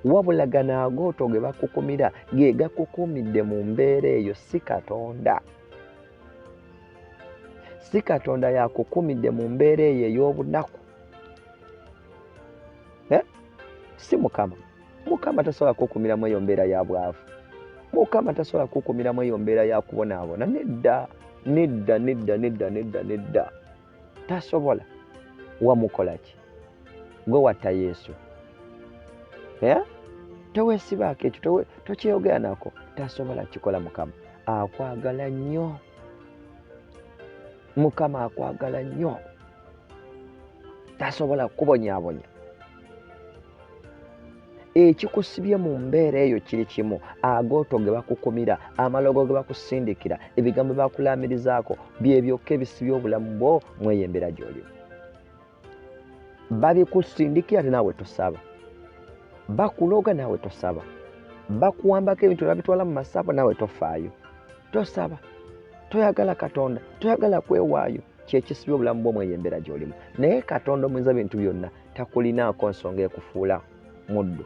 Wabula gano agooto ge bakukumira ge gakukumidde mu mbeera eyo, si Katonda. Si Katonda yakukumidde mu mbeera eyo ey'obunaku. Si Mukama. Mukama tasobola kukumiramu eyo mbeera ya bwavu. Mukama tasobola kukumiramu eyo mbeera ya kubonaabona. Nedda. Tasobola. Wamukola ki? Gwe watta Yesu. Teweesibaako ekyo, tokyeyogera nako. Tasobola kikola Mukama. Akwagala nnyo. Mukama akwagala nnyo. Tasobola kubonyaabonya. ekikusibye mu mbeera eyo kiri kimu, agooto ge bakukumira, amalogo ge bakusindikira, ebigambo bakulamirizaako, byebyokka ebisibye obulamu bwo mw'eyo embeera gy'oli. Babikusindikira ate naawe tosaba, bakuloga naawe tosaba, bakuwambako ebintu babitwala mu masabo naawe tofaayo, tosaba, toyagala Katonda, toyagala kwewaayo. Kyekisibye obulamu bwo mw'eyo embeera gy'olimu. Naye Katonda omuyinza bintu byonna takulinaako nsonga ekufuula muddu,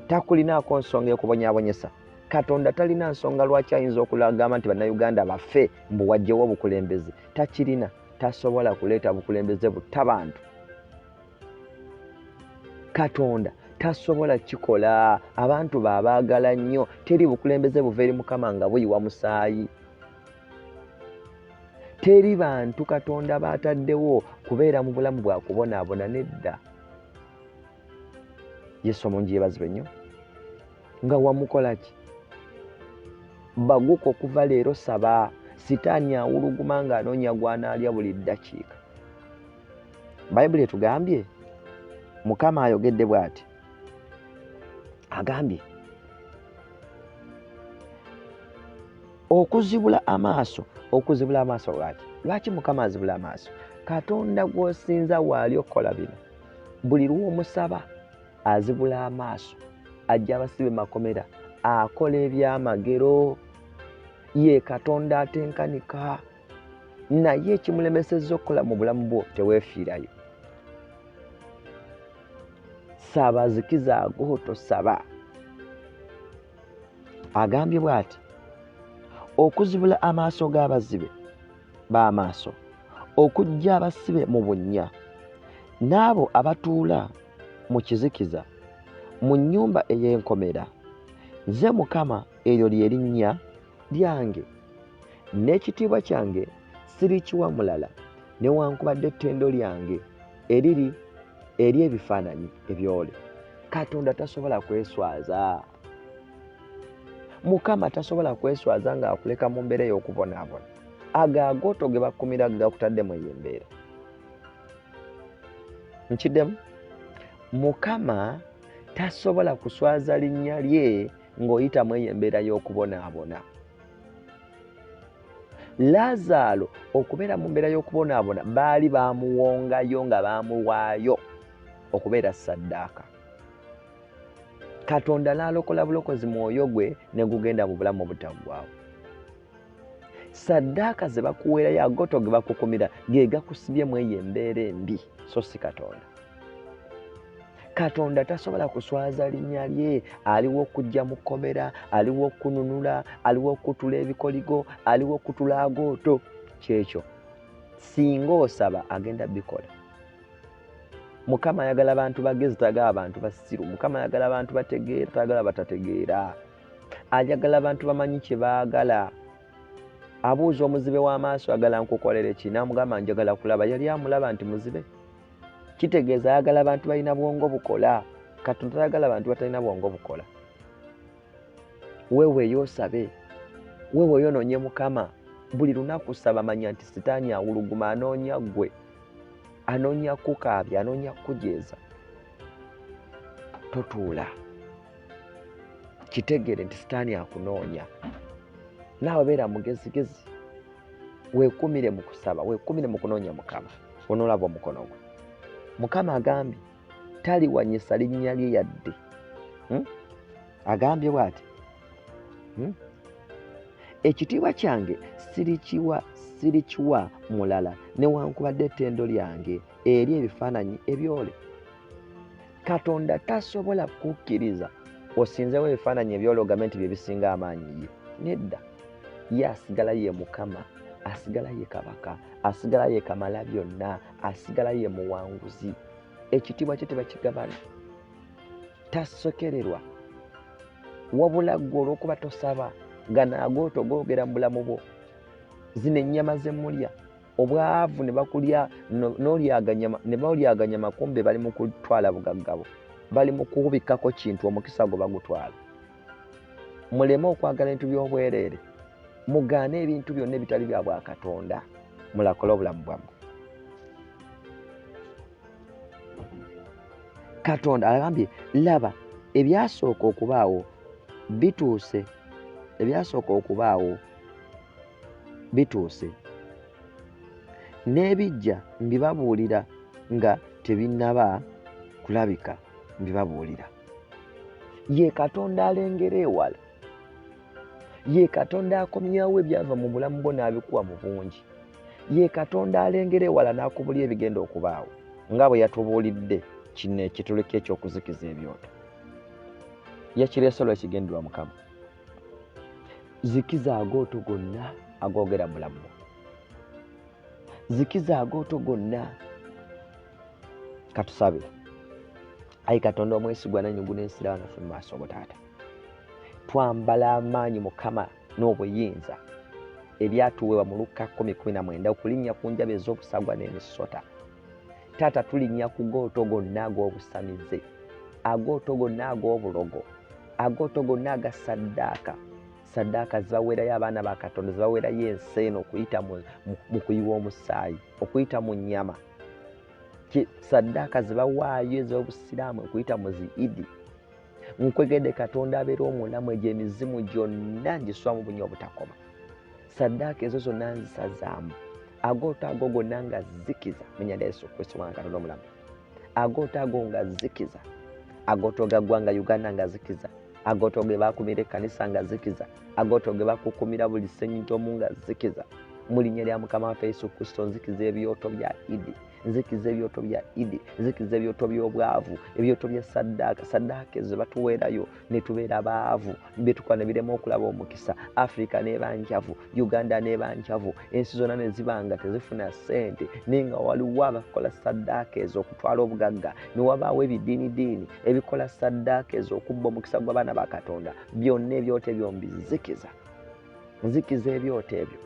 takulinaako nsonga ekubonyaabonyesa. Katonda talina nsonga lwaki ayinza okulagamba nti bannayuganda bafe mbu wajjewo obukulembeze. Takirina, tasobola kuleeta bukulembeze butta bantu. Katonda tasobola kikola, abantu baabaagala nnyo, teri bukulembeze buva eri Mukama nga buyiwa musaayi. Teri bantu Katonda baataddewo kubeera mu bulamu bwa kubonaabona, nedda. Yesu omungi yeebazibwe nnyo. Nga wamukola ki? Baguka okuva leero saba. Sitaani awuluguma ng'anoonya gw'anaalya buli ddakiika. Bayibuli etugambye, Mukama ayogedde bw'ati, agambye okuzibula amaaso. Okuzibula amaaso lwaki? Lwaki Mukama azibula amaaso? Katonda gw'osinza waali okukola bino, buli lw'omusaba azibula amaaso, ajja abasibe makomera, akola ebyamagero. Ye Katonda atenkanika, naye ekimulemesezza okukola mu bulamu bwo teweefiirayo. Saba, zikiza agooto, saba. Agambye bw'ati, okuzibula amaaso g'abazibe b'amaaso, okuggya abasibe mu bunnya, n'abo abatuula mu kizikiza, mu nnyumba ey'enkomera. Nze Mukama, eryo lye linnya lyange, n'ekitiibwa kyange sirikiwa mulala, newankubadde ettendo lyange eriri eri ebifaananyi ebyole. Katonda tasobola kweswaza. Mukama tasobola kweswaza ng'akuleka mu mbeera ey'okubonaabona. Agagooto ge bakumira gakutadde mu eyo embeera. Nkiddemu? Mukama tasobola kuswaza linnya lye ng'oyita mu eyo embeera y'okubonaabona. Laazaalo okubeera mu mbeera y'okubonaabona baali baamuwongayo nga baamuwaayo okubeera ssaddaaka. Katonda n'alokola bulokozi mwoyo gwe ne gugenda mu bulamu obutaggwaawo. Ssaddaaka ze bakuweerayo, agooto ge bakukumira, ge gakusibye mu eyo embeera embi, so si Katonda. Katonda tasobola kuswaza linnya lye. Aliwo okujja mu kkomera, aliwo okununula, aliwo okutula ebikoligo, aliwo okutula agooto. Kyekyo singa osaba agenda bikola. Mukama ayagala abantu bagezi, tayagala abantu basiru. Mukama ayagala abantu bategeera, tayagala batategeera. Ayagala abantu bamanyi kye baagala. Abuuza omuzibe w'amaaso, agala nkukolere ki? N'amugamba njagala kulaba. Yali amulaba nti muzibe. Kitegeeza ayagala abantu balina bwongo bukola. Katonda tayagala abantu batalina bwongo bukola. Weeweeyo osabe, weeweeyo onoonye Mukama. Buli lunaku saba, manya nti Sitaani awuluguma, anoonya ggwe, anoonya kukaabya, anoonya kujeeza. Totuula, kitegeere nti Sitaani akunoonya. Naawe beera mugezigezi, weekumire mu kusaba, weekumire mu kunoonya Mukama, onoolaba omukono gwe. Mukama agambye taliwanyisa linnya lye yadde. Agambye bw'ati, ekitiibwa kyange sirikiwa mulala, newankubadde ettendo lyange eri ebifaananyi ebyole. Katonda tasobola kukkiriza osinzewo ebifaananyi ebyole ogambe nti bye bisinga amaanyi ye. Nedda, ye asigala ye Mukama, asigala ye Kabaka, asigala ye Kamalabyonna, asigala ye Muwanguzi. Ekitiibwa kye tebakigabana, tasokererwa. Wabula ggwe olw'okuba tosaba, gana agooto googera mu bulamu bwo. Zino ennyama ze mulya, obwavu ne bakulya, ne balyaganya makumbe, bali mu kutwala bugaggabo, bali mu kubikkako kintu, omukisa gwe bagutwala. Muleme okwagala ebintu by'obwereere, mugaane ebintu byonna ebitali bya bwa Katonda, mulakole obulamu bwammwe. Katonda agambye laba ebyasooka okubaawo bituuse, ebyasooka okubaawo bituuse, n'ebijja mbibabuulira nga tebinnaba kulabika mbibabuulira. Ye Katonda alengera ewala, ye Katonda akomyawo ebyava mu bulamu bwo n'abikuwa mu bungi, ye Katonda alengera ewala n'akubulya ebigenda okubaawo nga bwe yatubuulidde kino ekituli ky'okyokuzikiza ebyoto. Yakireese olw'ekigendererwa Mukama. Zikiza agooto gonna agoogera bulamu bwo, zikiza agooto gonna. Katusabe. Ayi Katonda omwesigwa n'ennyugu n'ensira naffe mu maaso go Taata, twambala amaanyi Mukama n'obuyinza ebyatuweebwa mu Luka 10:19 okulinnya ku njabe ez'obusagwa n'emisota. Taata, tulinnya ku gooto gonna ag'obusamize, agooto gonna ag'obulogo, agooto gonna aga saddaaka, saddaaka zibawerayo abaana ba Katonda, zibawerayo ensi eno okuyita mu kuyiwa omusaayi, okuyita mu nnyama, saddaaka zibawaayo ez'obusiraamu okuyita mu zi Idi. Nkwegedde Katonda abeera omulamu, egyo emizimu gyonna ngiswa mu bunnya obutakoma. Saddaaka ezo zonna nzisazaamu, agooto ago gonna nga zikiza menya lya Yesu Kristo Mwana Katonda omulamu. Agooto ago nga zikiza, agooto ga ggwanga Uganda nga zikiza, agooto ge baakumira ekkanisa nga zikiza, agooto ge bakukumira buli ssenyintomu nga zikiza. Mu linnya lya Mukama waffe Yesu Kristo nzikiza ebyoto bya Idi, nzikiza ebyoto bya Idi, nzikiza ebyoto by'obwavu, ebyoto bya saddaaka, saddaaka ezo batuweerayo ne tubeera baavu, byetukola ne birema okulaba omukisa. Africa n'eba njavu, Uganda n'eba njavu, ensi zonna ne ziba nga tezifuna ssente, naye nga waliwo abakola saddaaka ezo okutwala obugagga, ne wabaawo ebidiinidiini ebikola saddaaka ezo okubba omukisa gw'abaana ba Katonda. Byonna ebyoto ebyo mbizikiza, nzikiza ebyoto ebyo,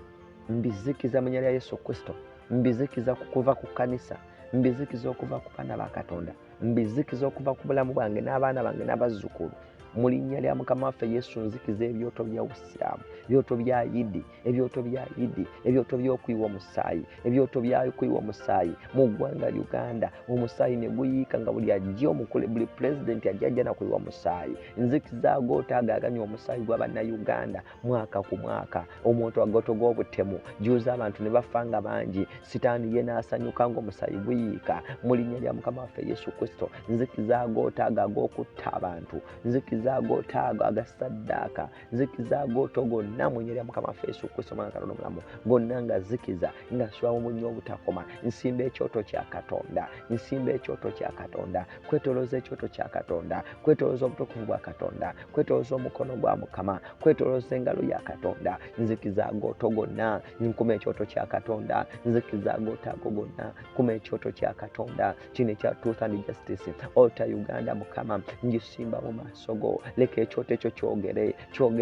mbizikiza mu linnya lya Yesu Kristo. Mbizikiza kuva ku kkanisa, mbizikiza okuva ku baana ba Katonda, mbizikiza okuva ku bulamu bwange n'abaana bange n'abazzukulu. Mu linnya lya Mukama waffe Yesu nzikiza ebyoto bya Busiraamu, ebyoto bya Idi, ebyoto bya Idi, ebyoto by'okuyiwa omusaayi, ebyoto by'okuyiwa omusaayi mu ggwanga Uganda. Omusaayi ne guyiika nga buli ajja omukule, buli pulezidenti ajja na kuyiwa omusaayi. Nzikiza agooto ago aganywa omusaayi gwa bannayuganda mwaka ku mwaka, omuntu agooto g'obutemu juuza abantu ne bafa nga bangi. Sitani ye n'asanyuka ng'omusaayi guyiika. Mu linnya lya Mukama waffe Yesu Kristo nzikiza agooto ago ag'okutta abantu, nzikiza agooto ago agasaddaaka, nzikiza agooto gonna mu linnya lya Mukama waffe Yesu Kristo Mwana Katonda omulamu, gonna nga zikiza, nga nswa mu bunnya obutakoma. Nsimba ekyoto kya Katonda, nsimba ekyoto kya Katonda, kwetolooza ekyoto kya Katonda, kwetolooza obutukuvu bwa Katonda, kwetolooza omukono gwa Mukama, kwetolooza engalo ya Katonda. Nzikiza agooto gonna, nkuma ekyoto kya Katonda, nzikiza agooto ago gonna, nkuma ekyoto kya Katonda. Kino ekya Truth and Justice, Altar Uganda Mukama ngisimba mu maaso go. Leka ekyoto ekyo kyogere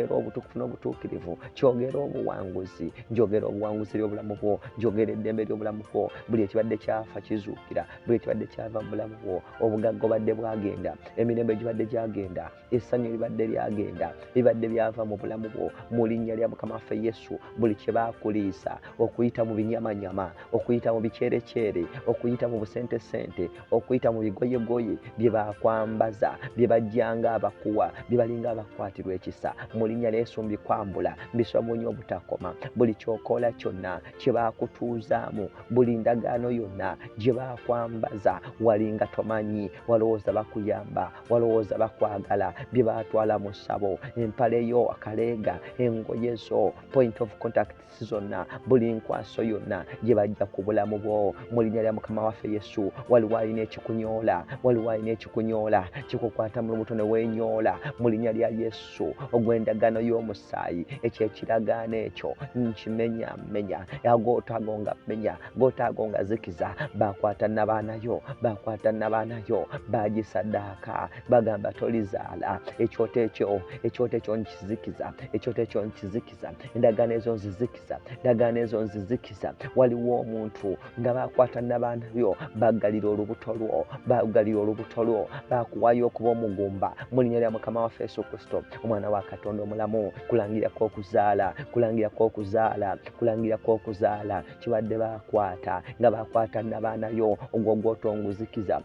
obutukuvu n'obutuukirivu, kyogere obuwanguzi, njogera obuwanguzi ly'obulamu bwo, njogera eddembe ly'obulamu bwo. Buli ekibadde kyafa kizuukira, buli ekibadde kyava mu bulamu bwo, obugagga obadde bwagenda, emirembe gibadde gyagenda, essanyu libadde lyagenda, bibadde byava mu bulamu bwo. Mu linnya lya Mukama waffe Yesu, buli kye baakuliisa okuyita mu binyamanyama, okuyita mu bikyerekyere, okuyita mu busentesente, okuyita mu bigoyegoye bye baakwambaza, bye bajjanga abakuwa, bye balinga abakwatirwa ekisa, mu linnya lya Yesu mbikwambula, mbiswa mu bunnya obutakoma. Buli kyokola kyonna kye baakutuuzaamu, buli ndagaano yonna gye baakwambaza, walinga tomanyi, walowooza bakuyamba, walowooza bakwagala, bye baatwala mu ssabo, empale yo, akaleega, engoye zo, point of contact zonna, buli nkwaso yonna gye bajja ku bulamu bwo. Mu linnya lya Mukama waffe Yesu, waliwo alina ekikunyoola, waliwo alina ekikunyoola, kikukwata mu lubuto ne weenyoola. Mu linnya lya Yesu, ogw'endagaano y'omusaayi, ekyo ekiragaano ekyo nkimenya, agooto ago nga menya, agooto ago nga zikiza. Baakwata n'abaanayo, baakwata n'abaanayo, baagisaddaaka, bagamba tolizaala. Ekyoto ekyo nkizikiza, ekyoto ekyo nkizikiza, endagaano ezo nzizikiza, endagaano ezo nzizikiza. Waliwo omuntu nga baakwata n'abaanayo, bagalira olubuto lwo, bakuwaayo okuba omugumba. Mu linnya lya Mukama waffe Yesu Kristo omwana wa Katonda omulamu kulangirako okuzaala kulangirako okuzaala kibadde bakwata nga bakwata n'abaanayo ogwo gw'otonguzikiza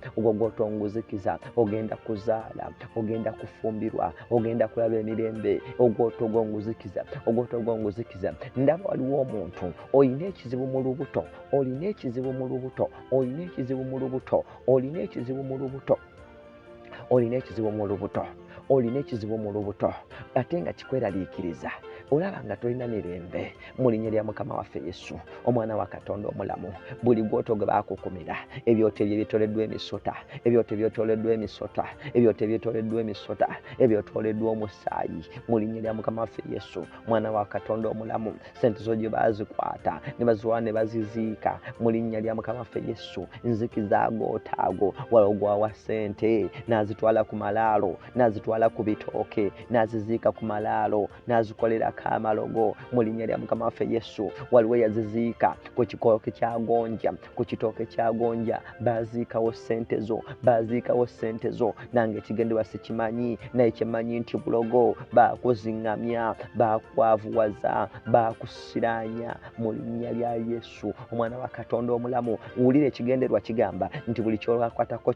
ogenda kuzaala ogenda kufumbirwa ogenda kulaba emirembe ogwoto gw'onguzikiza ndaba waliwo omuntu olina ekizibu mu lubuto ate nga kikweraliikiriza olaba nga tolina mirembe mu linnya lya Mukama waffe Yesu omwana wa Katonda omulamu buli gwoto gwe baakukumira ebyoto ebyetoleddwa emisota ebyotoleddwa omusaayi mu linnya lya Mukama waffe Yesu omwana wa Katonda omulamu sente zo gye baazikwata ne baziwa ne baziziika mu linnya lya Mukama waffe Yesu nzikiza agootago walogwawa sente n'azitwala ku malaalo n'azitwala ku bitooke n'aziziika ku malaalo n'azikolera kamalogo mu linnya lya Mukama waffe Yesu waliwo yaziziika ku kitooke kya gonja baziikawo sente zo nange ekigendererwa sikimanyi naye kyemanyi nti bulogo baakuziŋŋamya baakwavuwaza baakusiraanya mu linnya lya Yesu omwana wa Katonda omulamu wulira ekigendererwa kigamba nti buli kyokwatako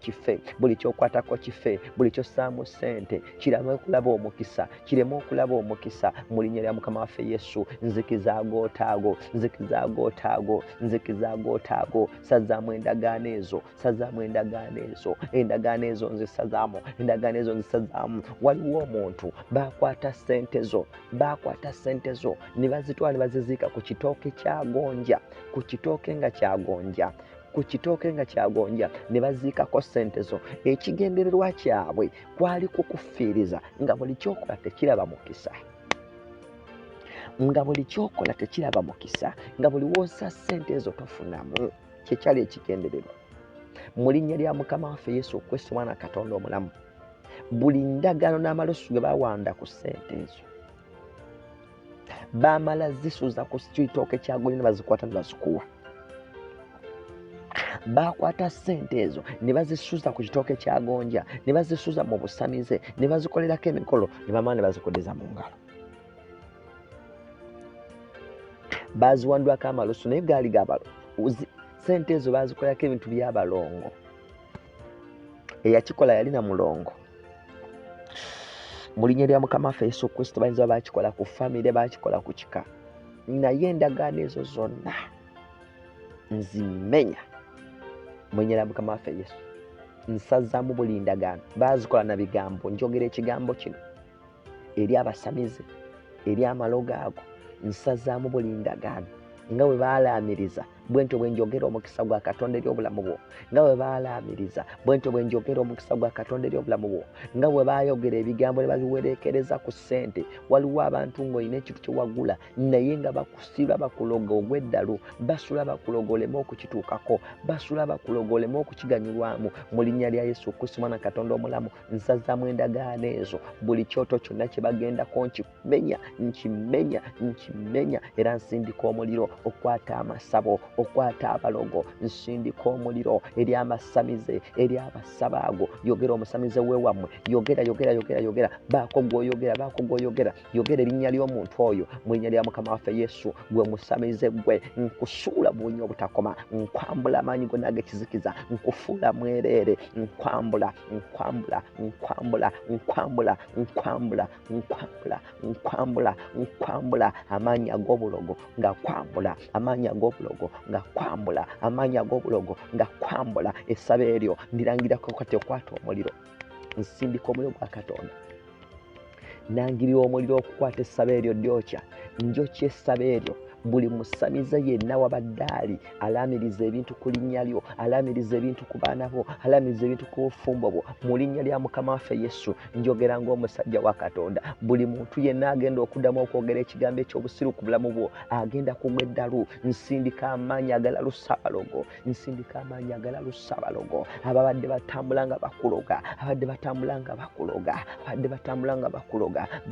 kife buli kyossaamu sente kireme okulaba omukisa mu linnya lya Mukama waffe Yesu nzikiza agootago sazzaamu endagaano ezo nzisazaamu waliwo omuntu baakwata sente zo ne bazitwala ne baziziika ku kitooke nga kyagonja ne baziikako sente zo ekigendererwa kyabwe kwali kukufiiriza nga buli kyokola tekiraba mukisa nga buli woosa sente ezo tofunamu kyekyali ekigendererwa mu linnya lya Mukama waffe Yesu Kristo mwana Katonda omulamu buli ndagaano n'amalosu ge bawanda ku sente ezo baamala zisuza ku kitooke kyagonja ne bazikwata ne bazikuwa bakwata sente ezo ne bazisuza ku kitooke kyagonja ne bazisuza mu busamize ne bazikolerako emikolo ne bamala ne bazikodeza mu ngalo baziwandwako amaloso naye gaali gabalozi sente ezo bazikolerako ebintu by'abalongo eyakikola yalina mulongo mu linnya lya Mukama waffe Yesu Kristo bayinza bakikola ku famire bakikola ku kika naye endagaano ezo zonna nzimenya mu linnya lya Mukama waffe Yesu nsazaamu buli ndagaano bazikola na bigambo njogera ekigambo kino eri abasamize eri amalogo ago nsazaamu buli ndagaano nga bwe baalaamiriza bwentyo bwe njogera omukisa gwa Katonda eri obulamu bwo nga bwe baalaamiriza bwentyo bwe njogera omukisa gwa Katonda eri obulamu bwo nga bwe baayogera ebigambo ne babiwerekereza ku ssente waliwo abantu ng'olina ekintu kye wagula naye nga bakusiba bakuloga ogw'eddalu basula bakuloga oleme okukituukako basula bakuloga oleme okukiganyulwamu mu linnya lya Yesu Kristo mwana Katonda omulamu nsazaamu endagaano ezo buli kyoto kyonna kye bagendako nkimenya era nsindika omuliro okwata amasabo okwata abalogo nsindika omuliro eri amasamize eri abasabaago yogera omusamize weewammwe yogera baako gwoyogera yogera erinnya ly'omuntu oyo mu linnya lya Mukama waffe Yesu gwe musamize gwe nkusuula buwunya obutakoma nkwambula amaanyi gonna ag'ekizikiza nkufuula mwereere nkwambula amaanyi ag'obulogo nga kwambula amaanyi ag'obulogo nga kwambula amaanyi ag'obulogo nga kwambula essaba eryo ndirangirako kati okwata omuliro nsindika omuliro gwa Katonda nangirira omuliro okukwata essaba eryo lyokya njokya essaba eryo buli musamize yenna wabaddaali alaamiriza ebintu ku linnya lyo alaamiriza ebintu ku baana bo alaamiriza ebintu ku bufumbo bwo mu linnya lya Mukama waffe Yesu njogera ng'omusajja wa Katonda buli muntu yenna agenda okuddamu okwogera ekigambo eky'obusiru ku bulamu bwo agenda kugwa eddalu nsindika amaanyi agalalusa abalogo ababadde batambula nga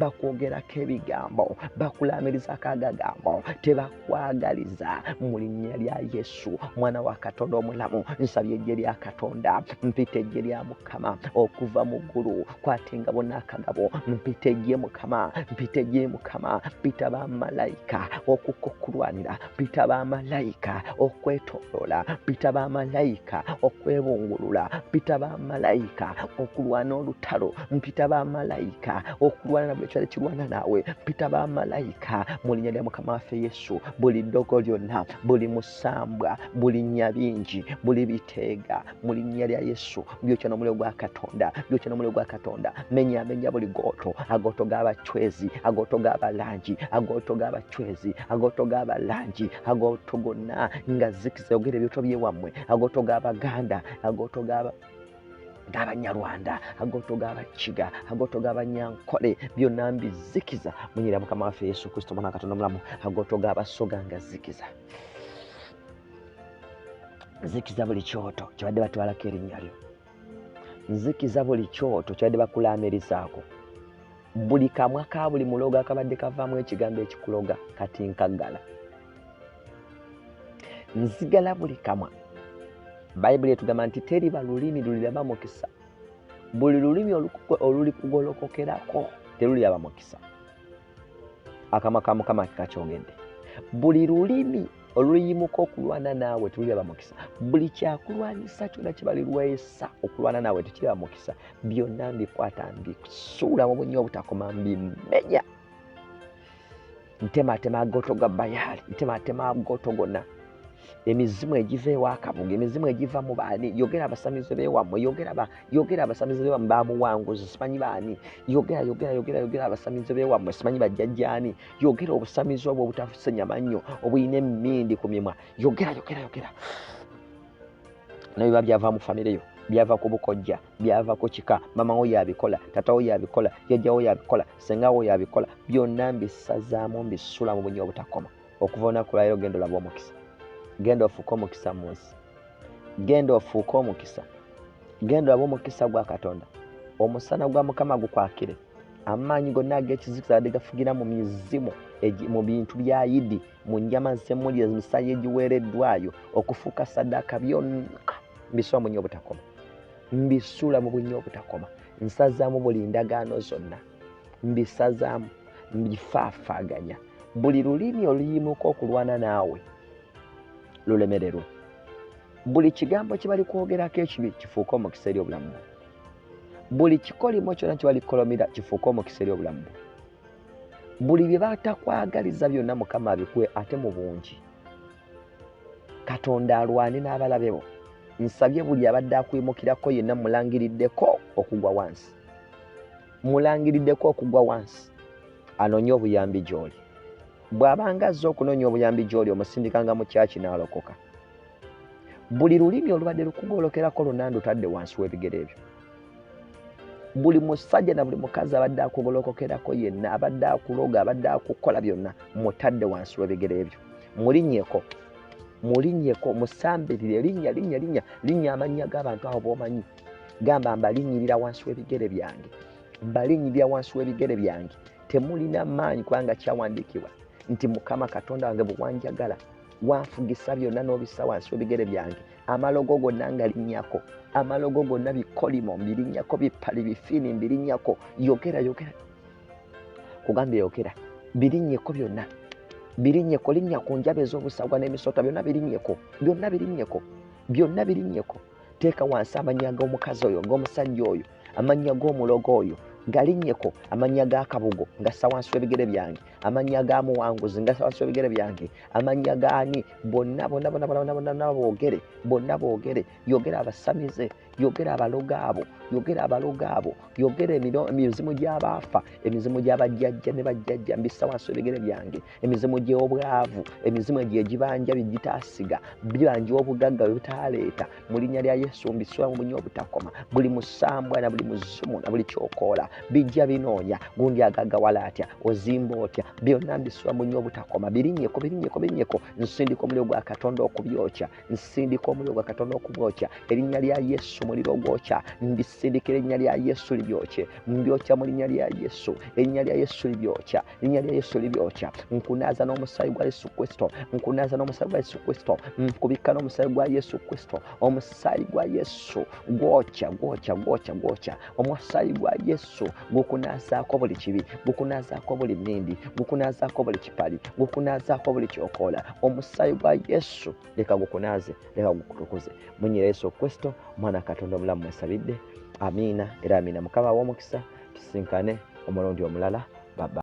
bakwogerako ebigambo bakulaamirizako agagambo bakwagaliza mu linnya lya Yesu mwana wa Katonda omulamu. Nsabye eggye lya Katonda, mpita eggye lya Mukama okuva mu ggulu, kwata engabo n'akagabo, mpita eggye Mukama, mpita eggye Mukama, mpita bamalayika okukulwanira, mpita bamalayika okwetoloola, mpita bamalayika okwebungulula, mpita bamalayika okulwana olutalo, mpita bamalayika okulwana na buli kyali kirwana naawe, mpita bamalayika mu linnya lya Mukama waffe Yesu. Buli ddogo lyonna, buli musambwa, buli nyabingi, buli biteega mu linnya lya Yesu byokya n'omuliro gwa Katonda, byokya n'omuliro gwa Katonda. Menya buli gooto, agooto g'abachwezi, agooto g'abalangi, agooto g'abachwezi, agooto g'abalangi, agooto gonna nga zikiza yogera ebyoto byewammwe, agooto g'Abaganda, agooto g'Abanyarwanda, agooto g'Abakiga, agooto g'Abanyankole, byonna mbizikiza mu linnya lya Mukama waffe Yesu Kristo mwana wa Katonda omulamu. Agooto g'Abasoga nga zikiza, nzikiza buli kyoto kyabadde batwalako erinnya lyo, nzikiza buli kyoto kyabadde bakulaamirizaako, buli kamwa ka buli muloga akabadde kavaamu ekigambo ekikuloga kati nkaggala, nzigala buli kamwa. Bayibuli etugamba nti teriba lulimi luliraba mukisa, buli lulimi oluli kugolokokerako teruliraba mukisa. Akamwa ka Mukama kakyogedde. Buli lulimi oluyimuka okulwana naawe teruliraba mukisa, buli kyakulwanyisa kyonna kibalirwesa okulwana naawe tekiraba mukisa. Byonna mbikwata mbisuula mu bunnya obutakoma, mbimenya. Ntematema agooto ga Bayaali, ntematema agooto gonna, emizimu egiva ewakabuga, emizimu egiva mu baani. Yogera abasamize beewammwe, yogera abasamize beewammwe bamuwanguzi, simanyi baani. Yogera abasamize beewammwe, simanyi bajjajjaani. Yogera obusamizi obwo obutafusenya mannyo, obuyina emmindi ku mimwa. Yogera. Naye biba byava mu famire yo, byava ku bukojja, byava ku kika. Mama wo yabikola, tata wo yabikola, jjajja wo yabikola, senga wo yabikola. Byonna mbisazaamu mbisula mu bunnya obutakoma. Okuva olunaku lwa leero genda olabe omukisa. Genda ofuuke omukisa mu nsi, genda ofuuke omukisa, genda olabe omukisa gwa Katonda. Omusana gwa Mukama gukwakire, amaanyi gonna ag'ekizikiza gadde gafugira mu mizimu, mu bintu bya Yidi, mu nnyama z'emmuli, emisaayi egiweereddwayo okufuuka ssaddaaka, byonna mbisuula mu bunnya obutakoma, mbisuula mu bunnya obutakoma. Nsazaamu buli ndagaano zonna, mbisazaamu, mbifaafaaganya. Buli lulimi oluyimuka okulwana naawe lulemererwe. Buli kigambo kibali kwogerako ekibi kifuuke omukisa eri obulamu bwo. Buli kikolimo kyonna kibali kukolomera kifuuke omukisa eri obulamu bwo. Buli bye batakwagaliza byonna Mukama abikuwe ate mu bungi. Katonda alwane n'abalabe bo. Nsabye buli abadde akuyimukirako yenna mulangiriddeko okugwa wansi, mulangiriddeko okugwa wansi, anoonye obuyambi gy'oli. Bw'abanga azze okunoonya obuyambi gy'oli, omusindikanga mu kyaki n'alokoka. Buli lulimi olubadde lukugolokerako lonna ndutadde wansi w'ebigere ebyo. Buli musajja na buli mukazi abadde akugolokokerako yenna, abadde akuloga, abadde akukola byonna, mutadde wansi w'ebigere ebyo. Mulinnyeko, musambirire, linnya amannya g'abantu abo b'omanyi. Gamba mbalinyirira wansi w'ebigere byange, mbalinyirira wansi w'ebigere byange. Temulina maanyi kubanga kyawandiikibwa nti Mukama Katonda wange bwe wanjagala wanfugisa byonna n'obissa wansi w'ebigere byange. Amalogo gonna ngalinnyako, amalogo gonna bikolimo mbirinnyako, bipali bifiini mbirinnyako. Yogera kugambye, yogera birinnyeko byonna, birinnyeko. Linnya ku njabe ez'obusagwa n'emisota, byonna birinnyeko. Teeka wansi amannya g'omukazi oyo, g'omusajja oyo, amannya g'omulogo oyo galinnyeko, amannya g'akabugo ngassa wansi w'ebigere byange, amannya g'amuwanguzi ngassa wansi w'ebigere byange, amannya g'ani bonna boogere. Yogera abasamize, yogera abaloga abo, yogera emizimu gy'abaafa, emizimu gy'abajjajja ne bajjajja mbissa wansi w'ebigere byange, emizimu gy'obwavu, emizimu gy'egibanja bigitaasiga, bibanja obugagga bwe butaaleeta. Mu linnya lya Yesu mbisuula mu bunnya obutakoma. Buli musambwa na buli muzimu na buli kyokoola bijja binoonya gundi agagawala atya ozimba otya byonna mbisula mu nnyo obutakoma birinnyeko nsindika omuliro gwa Katonda okubyokya nsindika omuliro gwa Katonda okubwokya erinnya lya Yesu muliro gwokya mbisindikira erinnya lya Yesu libyokye mbyokya mu linnya lya Yesu erinnya lya Yesu libyokya erinnya lya Yesu libyokya nkunaza n'omusaayi gwa Yesu Kristo nkunaza n'omusaayi gwa Yesu Kristo nkubika n'omusaayi gwa Yesu Kristo omusaayi gwa Yesu gwokya omusaayi gwa Yesu gukunazaako buli kibi gukunazaako buli nnindi gukunazaako buli kipali gukunazaako buli kyokola omusaayi gwa Yesu leka gukunaze leka gukutukuze munyira Yesu Kristo mwana Katonda omulamu mwesabidde amiina era amiina mukama w'omukisa tusinkane omulundi omulala baba